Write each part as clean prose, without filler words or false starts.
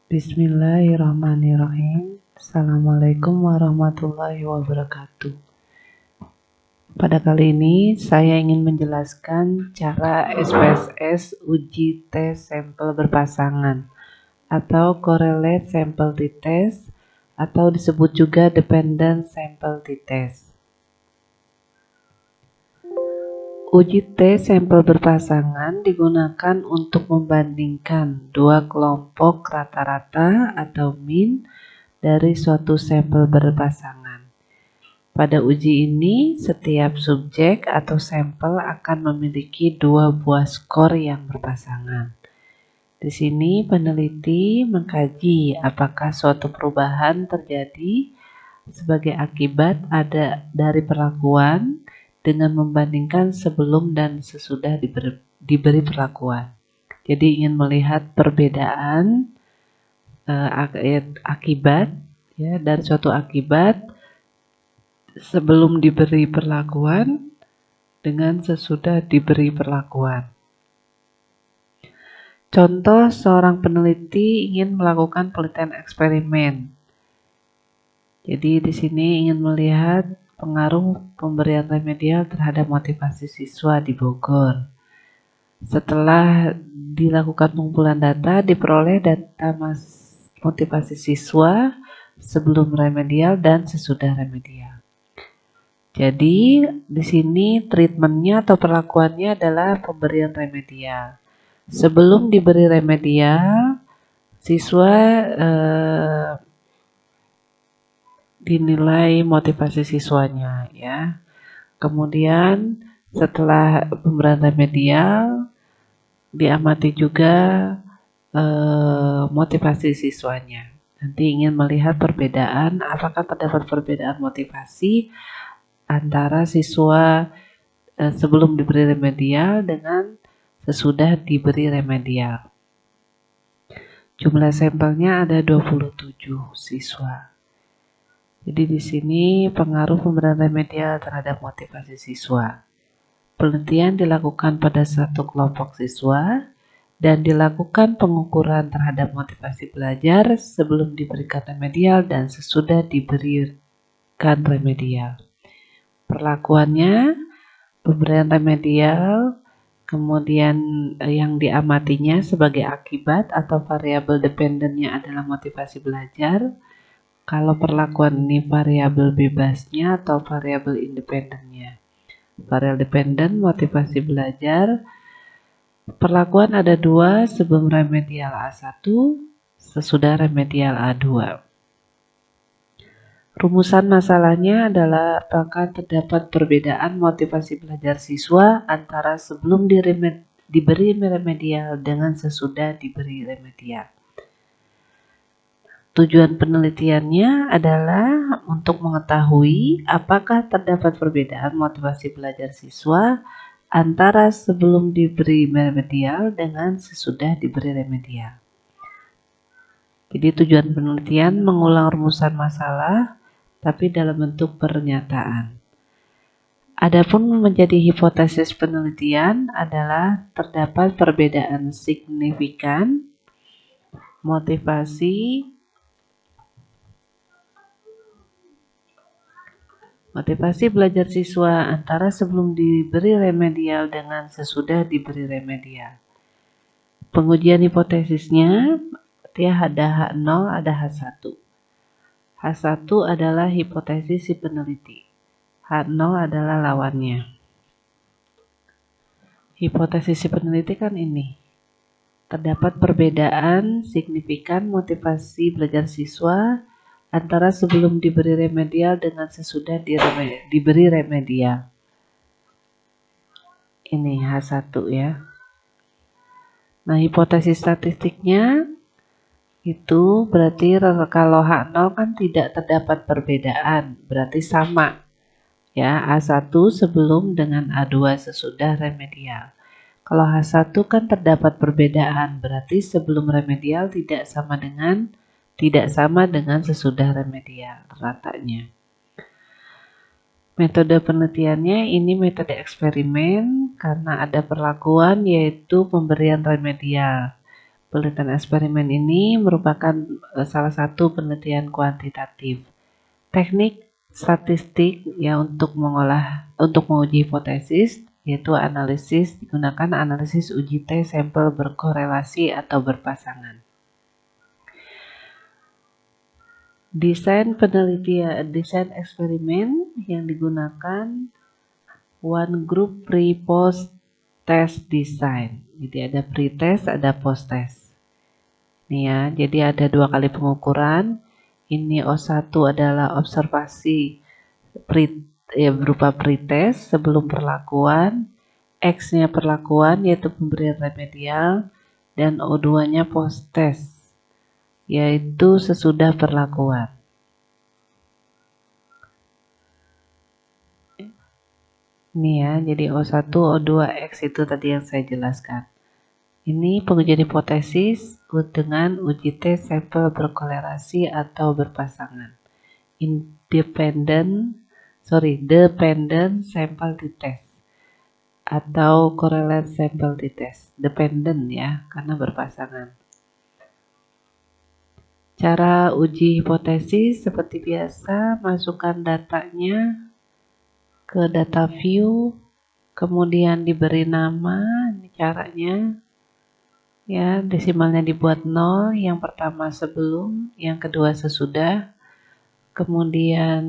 Bismillahirrahmanirrahim. Assalamualaikum warahmatullahi wabarakatuh. Pada kali ini saya ingin menjelaskan cara SPSS uji tes sampel berpasangan atau correlate sample t-test atau disebut juga dependent sample t-test. Uji tes sampel berpasangan digunakan untuk membandingkan dua kelompok rata-rata atau mean dari suatu sampel berpasangan. Pada uji ini, setiap subjek atau sampel akan memiliki dua buah skor yang berpasangan. Di sini peneliti mengkaji apakah suatu perubahan terjadi sebagai akibat dari perlakuan dengan membandingkan sebelum dan sesudah diberi perlakuan. Jadi ingin melihat perbedaan akibat ya, dari suatu akibat sebelum diberi perlakuan dengan sesudah diberi perlakuan. Contoh, seorang peneliti ingin melakukan penelitian eksperimen. Jadi di sini ingin melihat pengaruh pemberian remedial terhadap motivasi siswa di Bogor. Setelah dilakukan pengumpulan data, diperoleh data motivasi siswa sebelum remedial dan sesudah remedial. Jadi di sini treatmentnya atau perlakuannya adalah pemberian remedial. Sebelum diberi remedial, siswa dinilai motivasi siswanya ya. Kemudian setelah pemberian remedial diamati juga motivasi siswanya. Nanti ingin melihat perbedaan, apakah terdapat perbedaan motivasi antara siswa sebelum diberi remedial dengan sesudah diberi remedial. Jumlah sampelnya ada 27 siswa. Jadi di sini pengaruh pemberian remedial terhadap motivasi siswa. Penelitian dilakukan pada satu kelompok siswa dan dilakukan pengukuran terhadap motivasi belajar sebelum diberikan remedial dan sesudah diberikan remedial. Perlakuannya, pemberian remedial, kemudian yang diamatinya sebagai akibat atau variabel dependennya adalah motivasi belajar. Kalau perlakuan ini variabel bebasnya atau variabel independennya. Variabel dependen, motivasi belajar. Perlakuan ada dua sebelum remedial A1, sesudah remedial A2. Rumusan masalahnya adalah apakah terdapat perbedaan motivasi belajar siswa antara sebelum diberi remedial dengan sesudah diberi remedial. Tujuan penelitiannya adalah untuk mengetahui apakah terdapat perbedaan motivasi belajar siswa antara sebelum diberi remedial dengan sesudah diberi remedial. Jadi tujuan penelitian mengulang rumusan masalah tapi dalam bentuk pernyataan. Adapun menjadi hipotesis penelitian adalah terdapat perbedaan signifikan motivasi belajar siswa antara sebelum diberi remedial dengan sesudah diberi remedial. Pengujian hipotesisnya, dia ada H0, ada H1. H1 adalah hipotesis si peneliti. H0 adalah lawannya. Hipotesis si peneliti kan ini. Terdapat perbedaan signifikan motivasi belajar siswa antara sebelum diberi remedial dengan sesudah diberi remedial. Ini H1 ya. Nah, hipotesis statistiknya itu berarti kalau H0 kan tidak terdapat perbedaan, berarti sama. Ya, A1 sebelum dengan A2 sesudah remedial. Kalau H1 kan terdapat perbedaan, berarti sebelum remedial tidak sama dengan sesudah remedial ratanya. Metode penelitiannya ini metode eksperimen karena ada perlakuan yaitu pemberian remedial. Penelitian eksperimen ini merupakan salah satu penelitian kuantitatif. Teknik statistik ya untuk menguji hipotesis yaitu analisis, digunakan analisis uji T sampel berkorelasi atau berpasangan. Desain eksperimen yang digunakan one group pre-post test design. Jadi ada pre-test, ada post-test. Nih ya, jadi ada 2 kali pengukuran. Ini O1 adalah observasi berupa pre-test sebelum perlakuan. X-nya perlakuan yaitu pemberian remedial, dan O2-nya post-test yaitu sesudah perlakuan. Ini ya, jadi O1, O2, X itu tadi yang saya jelaskan. Ini pengujian hipotesis dengan uji T sampel berkorelasi atau berpasangan. Dependent sample t-test atau correlate sample t-test. Dependent ya, karena berpasangan. Cara uji hipotesis seperti biasa, masukkan datanya ke data view, kemudian diberi nama, ini caranya. Ya, desimalnya dibuat 0, yang pertama sebelum, yang kedua sesudah. Kemudian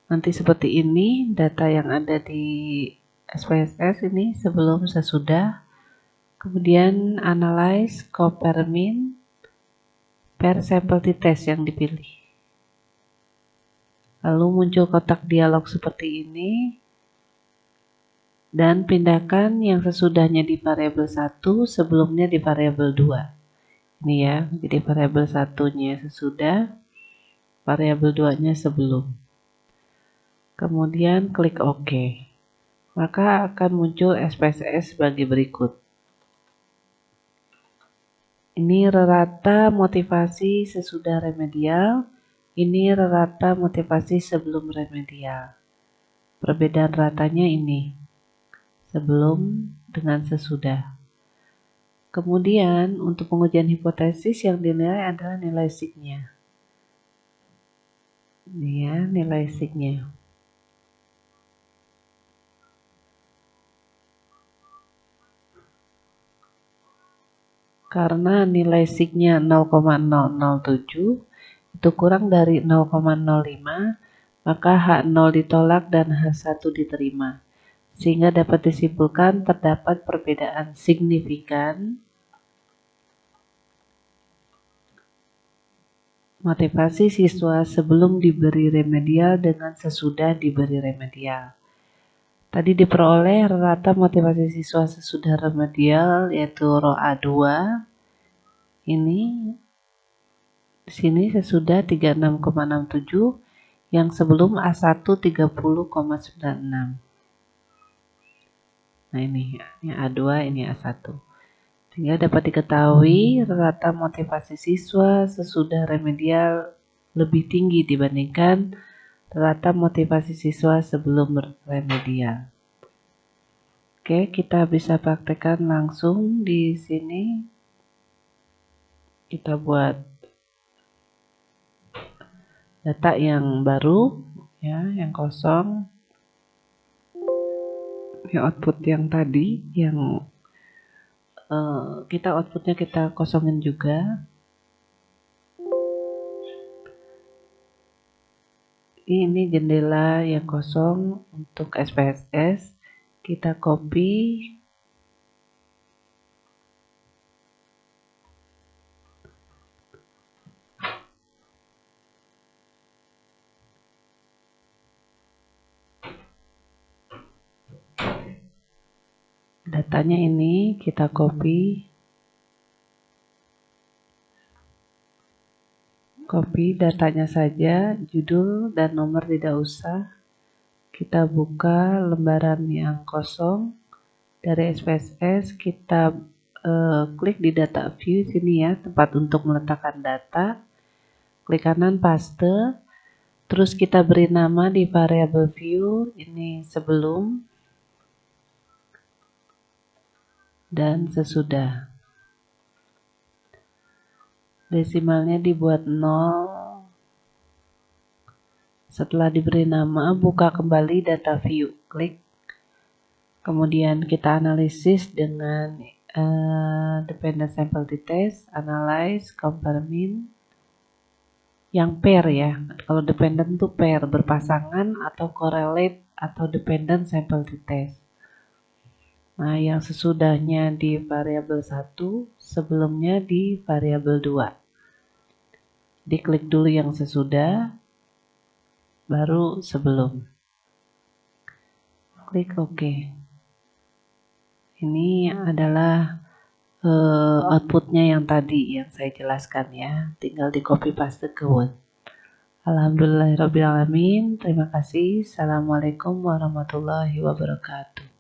nanti seperti ini, data yang ada di SPSS ini sebelum sesudah. Kemudian analyze, compare mean, per sampel t-test yang dipilih. Lalu muncul kotak dialog seperti ini. Dan pindahkan yang sesudahnya di variabel 1, sebelumnya di variabel 2. Ini ya, jadi variabel 1-nya sesudah, variabel 2-nya sebelum. Kemudian klik OK. Maka akan muncul SPSS sebagai berikut. Ini rata motivasi sesudah remedial, ini rata motivasi sebelum remedial. Perbedaan ratanya ini, sebelum dengan sesudah. Kemudian untuk pengujian hipotesis yang dinilai adalah nilai signya. Ini ya, nilai signya. Karena nilai signya 0,007 itu kurang dari 0,05, maka H0 ditolak dan H1 diterima. Sehingga dapat disimpulkan terdapat perbedaan signifikan motivasi siswa sebelum diberi remedial dengan sesudah diberi remedial. Tadi diperoleh rata motivasi siswa sesudah remedial yaitu row A2. Ini di sini sesudah 36,67, yang sebelum A1 30,96. Nah ini A2, ini A1. Sehingga dapat diketahui rata motivasi siswa sesudah remedial lebih tinggi dibandingkan rata motivasi siswa sebelum remedial. Oke, kita bisa praktekkan langsung di sini. Kita buat data yang baru, ya, yang kosong. Ya, output yang tadi, yang outputnya kita kosongin juga. Ini jendela yang kosong untuk SPSS. Kita copy. Datanya ini kita copy. Copy datanya saja, judul dan nomor tidak usah. Kita buka lembaran yang kosong dari SPSS, kita klik di data view sini ya, tempat untuk meletakkan data. Klik kanan paste, terus kita beri nama di variabel view ini sebelum. dan sesudah. Desimalnya dibuat 0. Setelah diberi nama, buka kembali data view. Klik. Kemudian kita analisis dengan dependent sample t-test, analyze, compare mean. Yang pair ya. Kalau dependent tuh pair, berpasangan atau correlate atau dependent sample t-test. Nah, yang sesudahnya di variabel 1, sebelumnya di variabel 2. Diklik dulu yang sesudah, baru sebelum. Klik OK. Ini adalah outputnya yang tadi yang saya jelaskan ya. Tinggal di copy paste ke Word. Alhamdulillahirrabbilalamin. Terima kasih. Assalamualaikum warahmatullahi wabarakatuh.